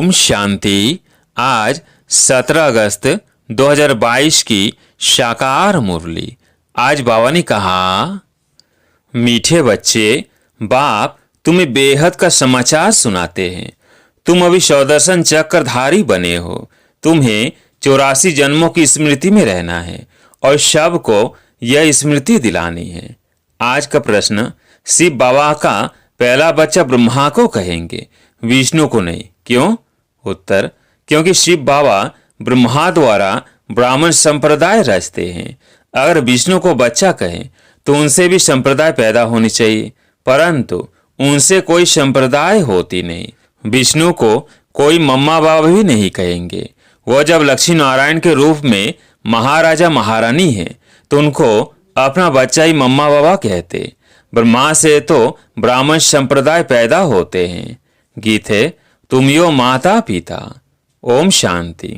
ओम शांति। आज 17 अगस्त 2022 की शाकार मुरली। आज बाबा ने कहा, मीठे बच्चे, बाप तुम्हें बेहद का समाचार सुनाते हैं। तुम अभी सौदर्शन चक्रधारी बने हो। तुम्हें 84 जन्मों की स्मृति में रहना है और सबको यह स्मृति दिलानी है। आज का प्रश्न, शिव बाबा का पहला बच्चा ब्रह्मा को कहेंगे, विष्णु को नहीं। क्यों? उत्तर, क्योंकि शिव बाबा ब्रह्मा द्वारा ब्राह्मण संप्रदाय रचते हैं। अगर विष्णु को बच्चा कहें तो उनसे भी संप्रदाय पैदा होनी चाहिए, परंतु उनसे कोई संप्रदाय होती नहीं। विष्णु को कोई मम्मा बाबा भी नहीं कहेंगे। वह जब लक्ष्मी नारायण के रूप में महाराजा महारानी है तो उनको अपना बच्चा ही मम्मा बाबा कहते। ब्रह्मा से तो ब्राह्मण संप्रदाय पैदा होते हैं। गीत है, तुम यो माता पिता। ओम शांति।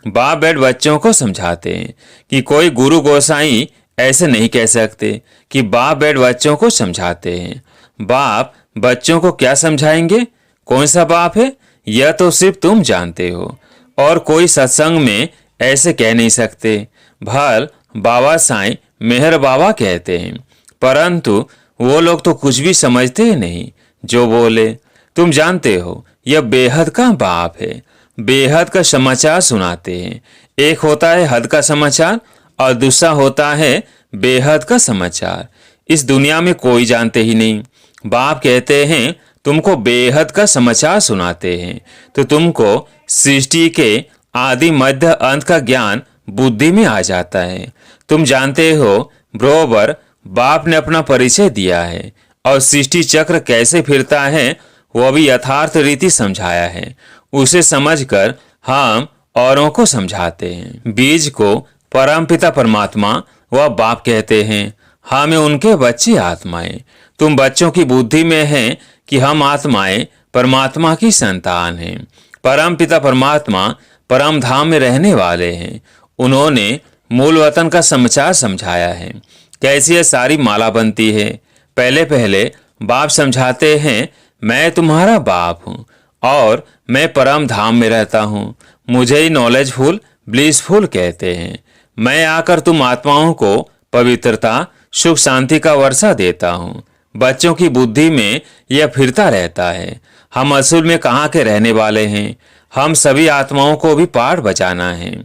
बाप बैठ बच्चों को समझाते हैं कि कोई गुरु गोसाई ऐसे नहीं कह सकते कि बाप बैठ बच्चों को समझाते हैं। बाप बच्चों को क्या समझाएंगे? कौन सा बाप है यह तो सिर्फ तुम जानते हो, और कोई सत्संग में ऐसे कह नहीं सकते। भल बाबा साईं मेहर बाबा कहते हैं, परंतु वो लोग तो कुछ भी समझते ही नहीं जो बोले। तुम जानते हो यह बेहद का बाप है, बेहद का समाचार सुनाते हैं। एक होता है हद का समाचार और दूसरा होता है बेहद का समाचार। इस दुनिया में कोई जानते ही नहीं। बाप कहते हैं तुमको बेहद का समाचार सुनाते हैं तो तुमको सृष्टि के आदि मध्य अंत का ज्ञान बुद्धि में आ जाता है। तुम जानते हो बरोबर बाप ने अपना परिचय दिया है और सृष्टि चक्र कैसे फिरता है वह भी यथार्थ रीति समझाया है। उसे समझकर हम औरों को समझाते हैं। बीज को परमपिता परमात्मा वह बाप कहते हैं। हमें उनके बच्चे आत्माएं। तुम बच्चों की बुद्धि में हैं कि हम आत्माएं परमात्मा की संतान हैं। परमपिता परमात्मा परम धाम में रहने वाले हैं। उन्होंने मूल वतन का समाचार समझाया है, कैसी यह सारी माला बनती है। पहले पहले बाप समझाते हैं, मैं तुम्हारा बाप हूँ और मैं परम धाम में रहता हूँ। मुझे ही नॉलेजफुल ब्लिसफुल कहते हैं। मैं आकर तुम आत्माओं को पवित्रता सुख शांति का वर्षा देता हूँ। बच्चों की बुद्धि में यह फिरता रहता है, हम असल में कहाँ के रहने वाले हैं। हम सभी आत्माओं को भी पाठ बजाना है।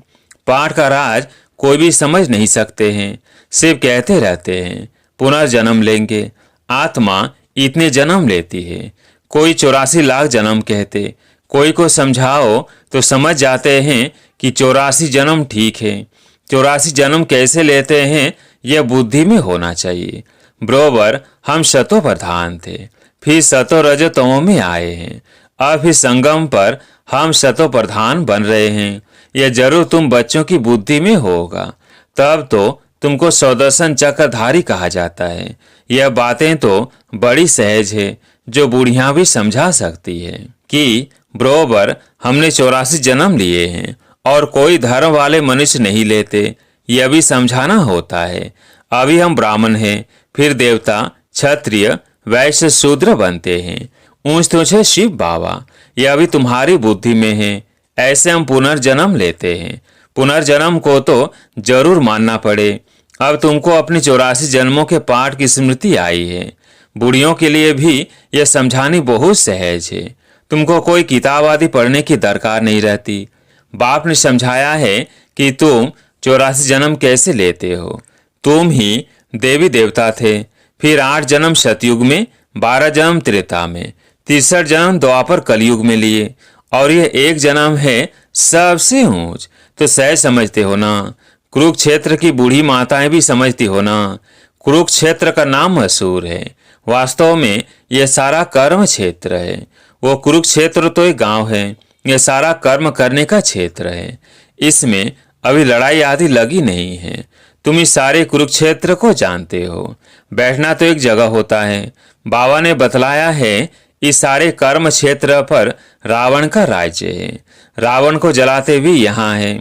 पाठ का राज कोई भी समझ नहीं सकते हैं, सिर्फ कहते रहते हैं पुनर्जन्म लेंगे। आत्मा इतने जन्म लेती है, कोई 84 लाख जन्म कहते। कोई को समझाओ तो समझ जाते हैं कि 84 जन्म ठीक है। 84 जन्म कैसे लेते हैं यह बुद्धि में होना चाहिए। बरोबर हम शतो प्रधान थे, फिर शतो रजो तमो में आए हैं। अब फिर संगम पर हम शतो प्रधान बन रहे हैं। यह जरूर तुम बच्चों की बुद्धि में होगा, तब तो तुमको सौदर्शन चक्रधारी कहा जाता है। यह बातें तो बड़ी सहज है जो बूढ़ियां भी समझा सकती है कि बरोबर हमने 84 जन्म लिए हैं और कोई धर्म वाले मनुष्य नहीं लेते। यह भी समझाना होता है। अभी हम ब्राह्मण हैं, फिर देवता क्षत्रिय वैश्य शूद्र बनते हैं। ऊंच तुच्छ है शिव बाबा, यह अभी तुम्हारी बुद्धि में है। ऐसे हम पुनर्जन्म लेते हैं। पुनर्जन्म को तो जरूर मानना पड़े। अब तुमको अपनी 84 जन्मों के पाठ की स्मृति आई है। बूढ़ियों के लिए भी यह समझानी बहुत सहज है। तुमको कोई किताब आदि पढ़ने की दरकार नहीं रहती। बाप ने समझाया है कि तुम 84 जन्म कैसे लेते हो। तुम ही देवी देवता थे, फिर 8 जन्म सतयुग में, 12 जन्म त्रेता में, 63 जन्म द्वापर कलयुग में लिए, और यह एक जन्म है सबसे ऊंच। तो सहज समझते हो ना। कुरुक्षेत्र की बूढ़ी माताएं भी समझती हो ना। कुरुक्षेत्र का नाम मशहूर है, वास्तव में यह सारा कर्म क्षेत्र है। वो कुरुक्षेत्र तो एक गांव है, यह सारा कर्म करने का क्षेत्र है। इसमें अभी लड़ाई आदि लगी नहीं है। तुम इस सारे कुरुक्षेत्र को जानते हो। बैठना तो एक जगह होता है। बाबा ने बतलाया है इस सारे कर्म क्षेत्र पर रावण का राज्य है। रावण को जलाते भी यहाँ है।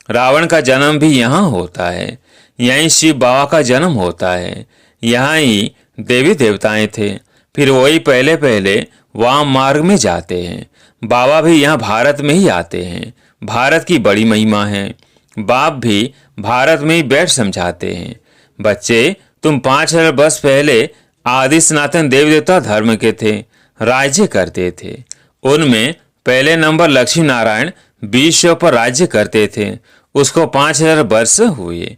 रावण का जन्म भी यहाँ होता है। यहीं शिव बाबा का जन्म होता है। यहाँ ही देवी देवताएं थे, फिर वही पहले पहले वाम मार्ग में जाते हैं। बाबा भी यहाँ भारत में ही आते हैं। भारत की बड़ी महिमा है। बाप भी भारत में ही बैठ समझाते हैं। बच्चे, तुम 5000 वर्ष पहले आदि सनातन देवी देवता धर्म के थे, राज्य करते थे। उनमें पहले नंबर लक्ष्मी नारायण विश्व पर राज्य करते थे। उसको 5000 वर्ष हुए।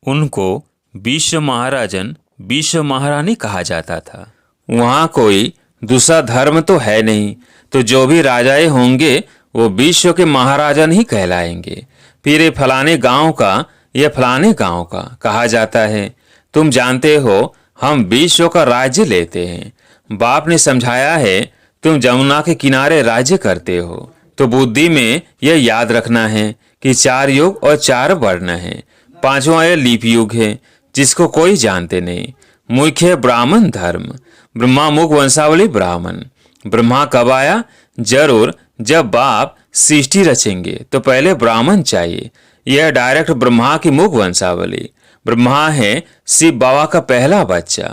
उनको विश्व महाराजन, विश्व महारानी कहा जाता था। वहाँ कोई दूसरा धर्म तो है नहीं, तो जो भी राजाएं होंगे वो विश्व के महाराजन ही कहलाएंगे। फिर ये फलाने गांव का, ये फलाने गांव का कहा जाता है। तुम जानते हो हम विश्व का राज्य लेते हैं। बाप ने समझाया है, तुम जमुना के किनारे राज्य करते हो, तो बुद्धि में यह याद रखना है कि 4 युग और 4 वर्ण है। 5वां यह लीप युग है, जिसको कोई जानते नहीं। मुख्य ब्राह्मण धर्म, ब्रह्मा मुख वंशावली ब्राह्मण। ब्रह्मा कब आया? जरूर जब बाप सृष्टि रचेंगे तो पहले ब्राह्मण चाहिए। यह डायरेक्ट ब्रह्मा की मुख वंशावली। ब्रह्मा है शिव बाबा का पहला बच्चा।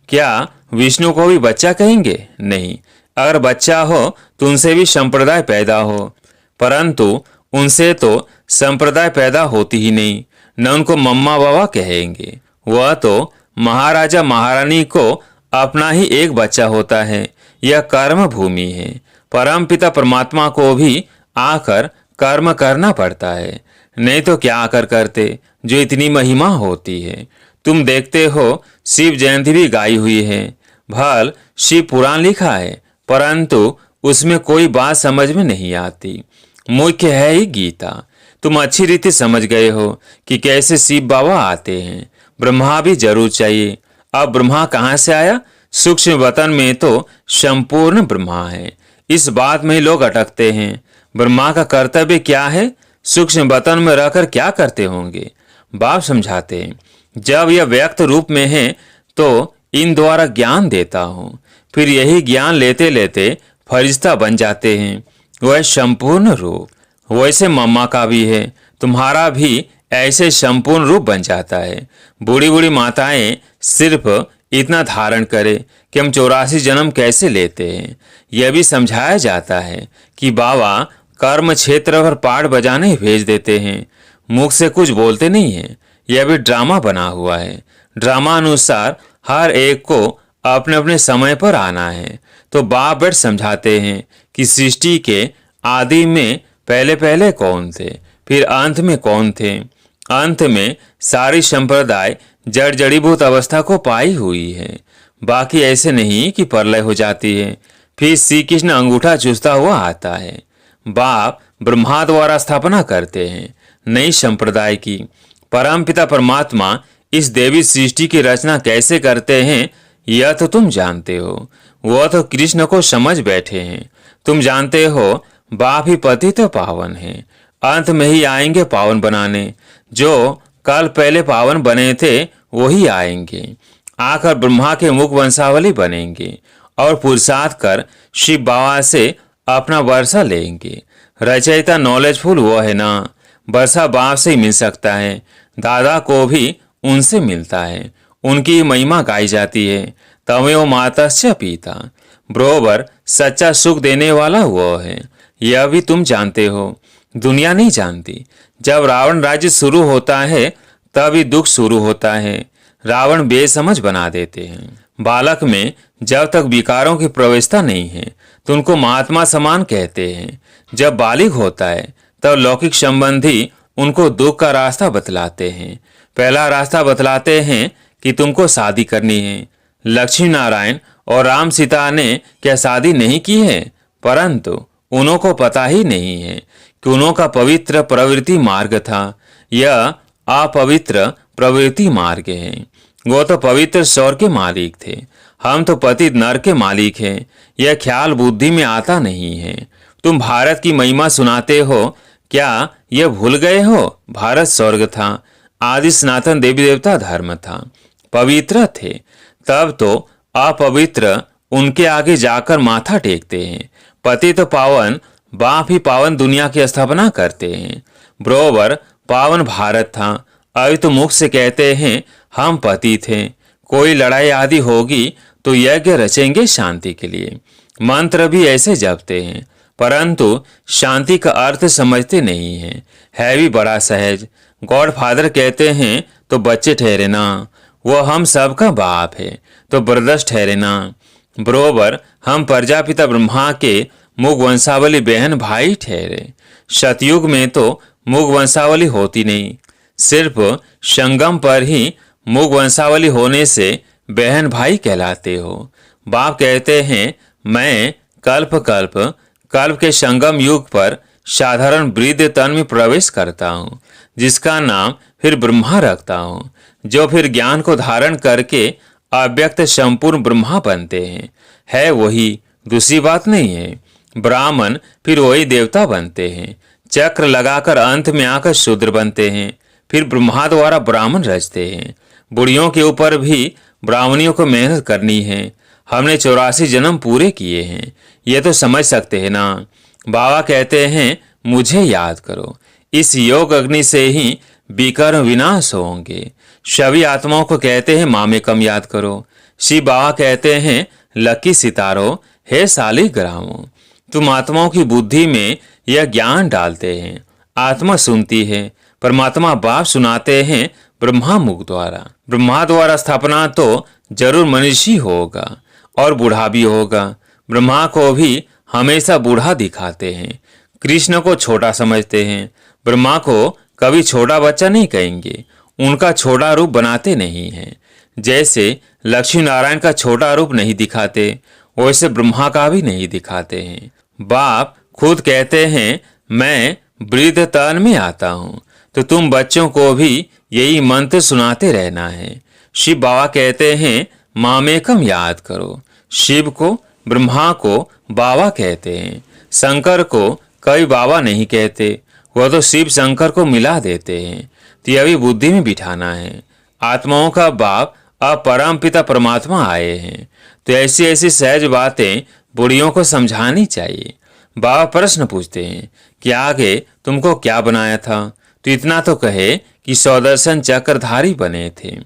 क्या विष्णु को भी बच्चा कहेंगे? नहीं। अगर बच्चा हो तो उनसे भी संप्रदाय पैदा हो, परंतु उनसे तो संप्रदाय पैदा होती ही नहीं, न उनको मम्मा बाबा कहेंगे। वह तो महाराजा महारानी को अपना ही एक बच्चा होता है। यह कर्म भूमि है। परम पिता परमात्मा को भी आकर कर्म करना पड़ता है, नहीं तो क्या आकर करते जो इतनी महिमा होती है। तुम देखते हो शिव जयंती भी गाई हुई है। भल शिव पुराण लिखा है, परंतु उसमें कोई बात समझ में नहीं आती। मुख्य है ही गीता। तुम अच्छी रीति समझ गए हो कि कैसे शिव बाबा आते हैं। ब्रह्मा भी जरूर चाहिए। अब ब्रह्मा कहाँ से आया? सूक्ष्म वतन में तो संपूर्ण ब्रह्मा है। इस बात में ही लोग अटकते हैं। ब्रह्मा का कर्तव्य क्या है? सूक्ष्म वतन में रहकर क्या करते होंगे? बाप समझाते हैं, जब यह व्यक्त रूप में है तो इन द्वारा ज्ञान देता हूँ। फिर यही ज्ञान लेते लेते फरिश्ता बन जाते हैं। वह संपूर्ण रूप। वैसे मम्मा का भी है, तुम्हारा भी ऐसे संपूर्ण रूप बन जाता है। बूढ़ी बूढ़ी माताएं सिर्फ इतना धारण करे कि हम 84 जन्म कैसे लेते हैं। यह भी समझाया जाता है कि बाबा कर्म क्षेत्र पर पाठ बजाने भेज देते हैं, मुख से कुछ बोलते नहीं हैं। यह भी ड्रामा बना हुआ है। ड्रामा अनुसार हर एक को अपने अपने समय पर आना है। तो बाप बैठ समझाते हैं कि सृष्टि के आदि में पहले पहले कौन थे, फिर अंत में कौन थे। अंत में सारी संप्रदाय जड़ जड़ीभूत अवस्था को पाई हुई है। बाकी ऐसे नहीं कि प्रलय हो जाती है, फिर श्री कृष्ण अंगूठा चूसता हुआ आता है। बाप ब्रह्मा द्वारा स्थापना करते हैं नई संप्रदाय की। परम पिता परमात्मा इस देवी सृष्टि की रचना कैसे करते हैं यह तो तुम जानते हो। वह तो कृष्ण को समझ बैठे हैं। तुम जानते हो बाप ही पतित पावन है। अंत में ही आएंगे पावन बनाने। जो कल पहले पावन बने थे वही आएंगे, आकर ब्रह्मा के मुख वंशावली बनेंगे और पुरुषार्थ कर शिव बाबा से अपना वर्षा लेंगे। रचयिता नॉलेजफुल वो है ना, वर्षा बाप से ही मिल सकता है। दादा को भी उनसे मिलता है। उनकी महिमा गाई जाती है। तमेव मातस्य पिता। बरोबर सच्चा सुख देने वाला वो है। यह भी तुम जानते हो, दुनिया नहीं जानती। जब रावण राज्य शुरू होता है तभी दुख शुरू होता है। रावण बेसमझ बना देते हैं। बालक में जब तक विकारों की प्रवेशता नहीं है तो उनको महात्मा समान कहते हैं। जब बालिग होता है तब लौकिक संबंधी उनको दुख का रास्ता बतलाते हैं। पहला रास्ता बतलाते हैं कि तुमको शादी करनी है। लक्ष्मी नारायण और राम सीता ने क्या शादी नहीं की है? परंतु उन्हों को पता ही नहीं है कि उन्हों का पवित्र प्रवृत्ति मार्ग था। यह अपवित्र प्रवृत्ति मार्ग है। वो तो पवित्र स्वर के मालिक थे, हम तो पतित नर के मालिक हैं। यह ख्याल बुद्धि में आता नहीं है। तुम भारत की महिमा सुनाते हो, क्या यह भूल गए हो? भारत स्वर्ग था, आदि सनातन देवी देवता धर्म था, पवित्र थे। तब तो अपवित्र उनके आगे जाकर माथा टेकते हैं। पति तो पावन बाप ही पावन दुनिया की स्थापना करते हैं। बरोबर पावन भारत था। अभी तो मुख से कहते हैं हम पति थे। कोई लड़ाई आदि होगी तो यज्ञ रचेंगे शांति के लिए। मंत्र भी ऐसे जपते हैं। परंतु शांति का अर्थ समझते नहीं हैं। है भी बड़ा सहज। गॉड फादर कहते हैं तो बच्चे ठहरे ना, वो हम सबका बाप है तो ब्रदर्स ठहरे ना। बरोबर हम प्रजापिता ब्रह्मा के मुग वंशावली बहन भाई ठहरे। सतयुग में तो मुग वंशावली होती नहीं, सिर्फ संगम पर ही मुग वंशावली होने से बहन भाई कहलाते हो। बाप कहते हैं मैं कल्प कल्प कल्प के संगम युग पर साधारण वृद्ध तन में प्रवेश करता हूँ, जिसका नाम फिर ब्रह्मा रखता हूँ, जो फिर ज्ञान को धारण करके अव्यक्त संपूर्ण ब्रह्मा बनते हैं। है वही, दूसरी बात नहीं है। ब्राह्मण फिर वही देवता बनते हैं, चक्र लगाकर अंत में आकर शूद्र बनते हैं, फिर ब्रह्मा द्वारा ब्राह्मण रचते हैं। बुढ़ियों के ऊपर भी ब्राह्मणियों को मेहनत करनी है। हमने 84 जन्म पूरे किए हैं, ये तो समझ सकते हैं ना। बाबा कहते हैं मुझे याद करो, इस योग अग्नि से ही विकर्म विनाश होंगे। सभी आत्माओं को कहते हैं माँ में कम याद करो। शिव बाबा कहते हैं लकी सितारों, हे शालिग्रामों, तुम आत्माओं की बुद्धि में यह ज्ञान डालते हैं। आत्मा सुनती है, परमात्मा बाप सुनाते हैं ब्रह्मा मुख द्वारा। ब्रह्मा द्वारा स्थापना तो जरूर मनुष्य होगा और बूढ़ा भी होगा। ब्रह्मा को भी हमेशा बूढ़ा दिखाते हैं, कृष्ण को छोटा समझते हैं। ब्रह्मा को कभी छोटा बच्चा नहीं कहेंगे, उनका छोटा रूप बनाते नहीं हैं। जैसे लक्ष्मी नारायण का छोटा रूप नहीं दिखाते, वैसे ब्रह्मा का भी नहीं दिखाते हैं। बाप खुद कहते हैं मैं वृद्ध तन में आता हूँ, तो तुम बच्चों को भी यही मंत्र सुनाते रहना है। शिव बाबा कहते हैं माँ में कम याद करो। शिव को ब्रह्मा को बाबा कहते हैं, शंकर को कई बाबा नहीं कहते, वह तो शिव शंकर को मिला देते हैं। तो यह भी बुद्धि में बिठाना है। आत्माओं का बाप अब परम पिता परमात्मा आए हैं, तो ऐसी ऐसी सहज बातें बुढ़ियों को समझानी चाहिए। बाबा प्रश्न पूछते हैं कि आगे तुमको क्या बनाया था, तो इतना तो कहे कि सौदर्शन चक्रधारी बने थे।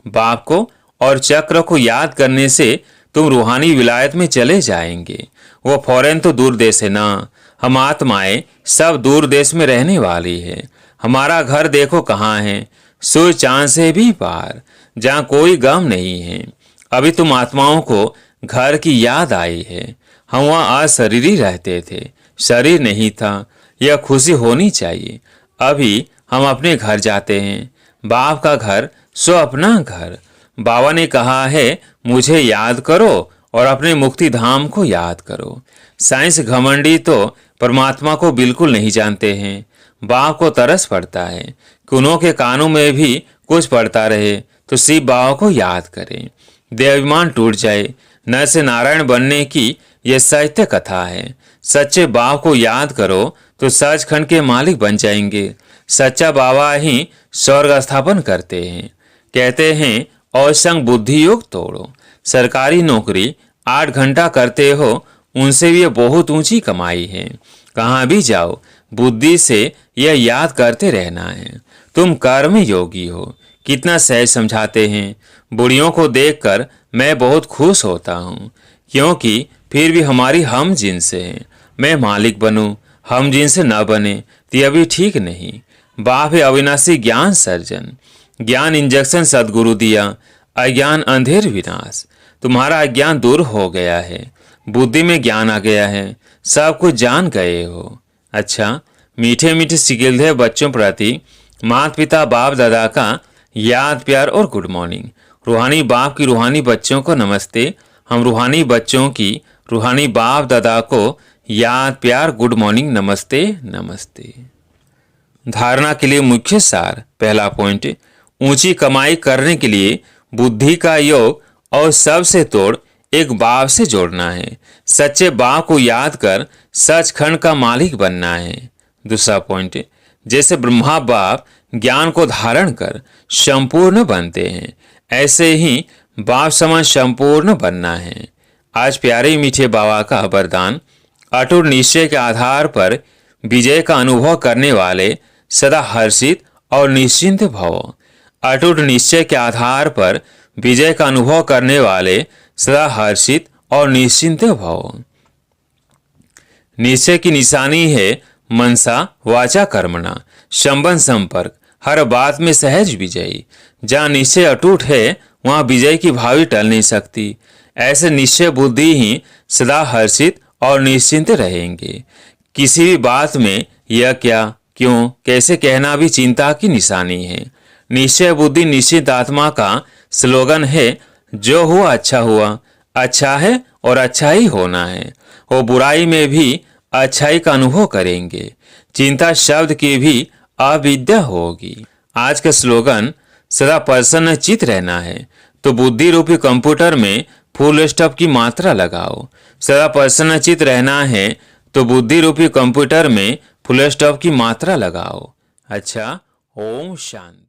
बाप को और चक्र को याद करने से तुम रूहानी विलायत में चले जाएंगे। वो फौरन तो दूर देश है ना, हम आत्माएं सब दूर देश में रहने वाली है। हमारा घर देखो कहाँ है, सूर्य चांद से भी पार, जहाँ कोई गम नहीं है। अभी तुम आत्माओं को घर की याद आई है। हम वहाँ अशरीरी रहते थे, शरीर नहीं था, यह खुशी होनी चाहिए। अभी हम अपने घर जाते हैं, बाप का घर सो अपना घर। बाबा ने कहा है मुझे याद करो और अपने मुक्ति धाम को याद करो। साइंस घमंडी तो परमात्मा को बिल्कुल नहीं जानते हैं। बाप को तरस पड़ता है कि उन्हों के कानों में भी कुछ पड़ता रहे, तो शिव बाबा को याद करें। देवाभिमान टूट जाए। नर से नारायण बनने की यह सत्य कथा है। सच्चे बाप को याद करो तो सचखंड के मालिक बन जाएंगे। सच्चा बाबा ही स्वर्ग स्थापन करते हैं। कहते हैं और संग बुद्धि योग तोड़ो। सरकारी नौकरी 8 घंटा करते हो, उनसे भी बहुत ऊंची कमाई है। कहाँ भी जाओ बुद्धि से यह याद करते रहना है, तुम कर्म योगी हो। कितना सहज समझाते हैं। बुढ़ियों को देखकर मैं बहुत खुश होता हूँ, क्योंकि फिर भी हमारी हम जिनस है। मैं मालिक बनूं, हम जिनस न बने तो यह भी ठीक नहीं। बाप है अविनाशी ज्ञान सर्जन। ज्ञान इंजेक्शन सदगुरु दिया, अज्ञान अंधेर विनाश। तुम्हारा अज्ञान दूर हो गया है, बुद्धि में ज्ञान आ गया है, सब कुछ जान गए हो। अच्छा, मीठे मीठे सिकिलधे बच्चों प्रति माता पिता बाप दादा का याद प्यार और गुड मॉर्निंग। रूहानी बाप की रूहानी बच्चों को नमस्ते। हम रूहानी बच्चों की रूहानी बाप दादा को याद प्यार गुड मॉर्निंग नमस्ते नमस्ते। धारणा के लिए मुख्य सार। पहला पॉइंट, ऊंची कमाई करने के लिए बुद्धि का योग और सबसे तोड़ एक बाप से जोड़ना है। सच्चे बाप को याद कर सचखंड का मालिक बनना है। दूसरा पॉइंट, जैसे ब्रह्मा बाप ज्ञान को धारण कर संपूर्ण बनते हैं, ऐसे ही बाप समान संपूर्ण बनना है। आज प्यारे मीठे बाबा का वरदान, अटूट निश्चय के आधार पर विजय का अनुभव करने वाले सदा हर्षित और निश्चिंत भव। अटूट निश्चय के आधार पर विजय का अनुभव करने वाले सदा हर्षित और निश्चिंत भव। निश्चय की निशानी है मनसा वाचा कर्मणा। संबंध संपर्क हर बात में सहज विजयी। जहाँ निश्चय अटूट है वहाँ विजय की भावी टल नहीं सकती। ऐसे निश्चय बुद्धि ही सदा हर्षित और निश्चिंत रहेंगे। किसी भी बात में यह क्या, क्यों, कैसे कहना भी चिंता की निशानी है। निश्चय बुद्धि निश्चित आत्मा का स्लोगन है। जो हुआ, अच्छा है और अच्छा ही होना है। वो बुराई में भी अच्छाई का अनुभव करेंगे। चिंता शब्द की भी अविद्या होगी। आज का स्लोगन सदा प्रसन्न चित रहना है, तो बुद्धि रूपी कंप्यूटर में फुल स्टॉप की मात्रा लगाओ। सदा प्रसन्न चित रहना है तो बुद्धि रूपी कंप्यूटर में फुल स्टॉप की मात्रा लगाओ। अच्छा, ओम शांति।